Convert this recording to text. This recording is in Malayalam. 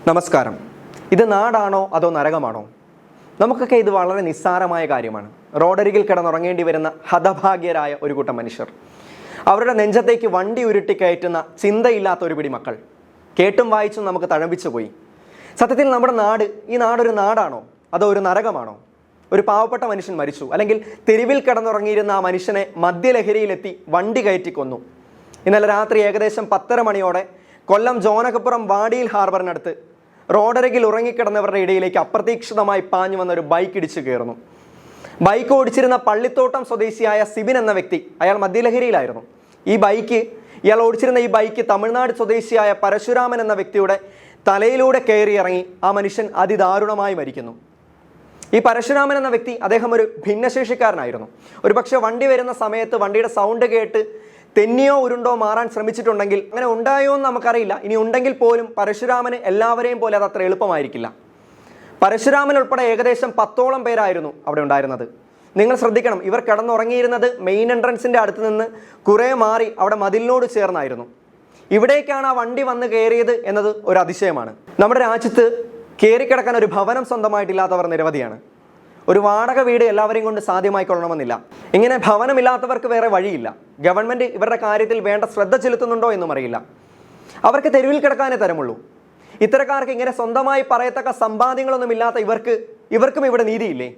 നമസ്കാരം. ഇത് നാടാണോ അതോ നരകമാണോ? നമുക്കൊക്കെ ഇത് വളരെ നിസ്സാരമായ കാര്യമാണ്. റോഡരികിൽ കിടന്നുറങ്ങേണ്ടി വരുന്ന ഹതഭാഗ്യരായ ഒരു കൂട്ടം മനുഷ്യർ, അവരുടെ നെഞ്ചത്തേക്ക് വണ്ടി ഉരുട്ടി കയറ്റുന്ന ചിന്തയില്ലാത്ത ഒരു പിടി മക്കൾ. കേട്ടും വായിച്ചും നമുക്ക് തഴമ്പിച്ചു പോയി. സത്യത്തിൽ നമ്മുടെ നാട്, ഈ നാടൊരു നാടാണോ അതോ ഒരു നരകമാണോ? ഒരു പാവപ്പെട്ട മനുഷ്യൻ മരിച്ചു, അല്ലെങ്കിൽ തെരുവിൽ കിടന്നുറങ്ങിയിരുന്ന ആ മനുഷ്യനെ മദ്യലഹരിയിലെത്തി വണ്ടി കയറ്റി കൊന്നു. ഇന്നലെ രാത്രി ഏകദേശം 10:30 മണിയോടെ കൊല്ലം ജോനകപ്പുറം വാടിയിൽ ഹാർബറിനടുത്ത് റോഡരികിൽ ഉറങ്ങിക്കിടന്നവരുടെ ഇടയിലേക്ക് അപ്രതീക്ഷിതമായി പാഞ്ഞു വന്ന ഒരു ബൈക്ക് ഇടിച്ചു കയറുന്നു. ബൈക്ക് ഓടിച്ചിരുന്ന പള്ളിത്തോട്ടം സ്വദേശിയായ സിബിൻ എന്ന വ്യക്തി, അയാൾ മദ്യലഹരിയിലായിരുന്നു. ഇയാൾ ഓടിച്ചിരുന്ന ഈ ബൈക്ക് തമിഴ്നാട് സ്വദേശിയായ പരശുരാമൻ എന്ന വ്യക്തിയുടെ തലയിലൂടെ കയറിയിറങ്ങി ആ മനുഷ്യൻ അതിദാരുണമായി മരിക്കുന്നു. ഈ പരശുരാമൻ എന്ന വ്യക്തി, അദ്ദേഹം ഒരു ഭിന്നശേഷിക്കാരനായിരുന്നു. ഒരുപക്ഷെ വണ്ടി വരുന്ന സമയത്ത് വണ്ടിയുടെ സൗണ്ട് കേട്ട് തെന്നിയോ ഉരുണ്ടോ മാറാൻ ശ്രമിച്ചിട്ടുണ്ടെങ്കിൽ, അങ്ങനെ ഉണ്ടായോ എന്ന് നമുക്കറിയില്ല. ഇനി ഉണ്ടെങ്കിൽ പോലും പരശുരാമന് എല്ലാവരെയും പോലെ അത് അത്ര എളുപ്പമായിരിക്കില്ല. പരശുരാമൻ ഉൾപ്പെടെ ഏകദേശം 10ഓളം പേരായിരുന്നു അവിടെ ഉണ്ടായിരുന്നത്. നിങ്ങൾ ശ്രദ്ധിക്കണം, ഇവർ കിടന്നുറങ്ങിയിരുന്നത് മെയിൻ എൻട്രൻസിൻ്റെ അടുത്ത് നിന്ന് കുറേ മാറി അവിടെ മതിലിനോട് ചേർന്നായിരുന്നു. ഇവിടേക്കാണ് ആ വണ്ടി വന്ന് കയറിയത് എന്നത് ഒരു അതിശയമാണ്. നമ്മുടെ രാജ്യത്ത് കയറിക്കിടക്കാൻ ഒരു ഭവനം സ്വന്തമായിട്ടില്ലാത്തവർ നിരവധിയാണ്. ഒരു വാടക വീട് എല്ലാവരെയും കൊണ്ട് സാധ്യമായിക്കൊള്ളണമെന്നില്ല. ഇങ്ങനെ ഭവനമില്ലാത്തവർക്ക് വേറെ വഴിയില്ല. ഗവൺമെൻറ് ഇവരുടെ കാര്യത്തിൽ വേണ്ട ശ്രദ്ധ ചെലുത്തുന്നുണ്ടോ എന്നും അറിയില്ല. അവർക്ക് തെരുവിൽ കിടക്കാനേ തരമുള്ളൂ. ഇത്തരക്കാർക്ക് ഇങ്ങനെ സ്വന്തമായി പറയത്തക്ക സമ്പാദ്യങ്ങളൊന്നും ഇല്ലാത്ത ഇവർക്കും ഇവിടെ നീതിയില്ലേ?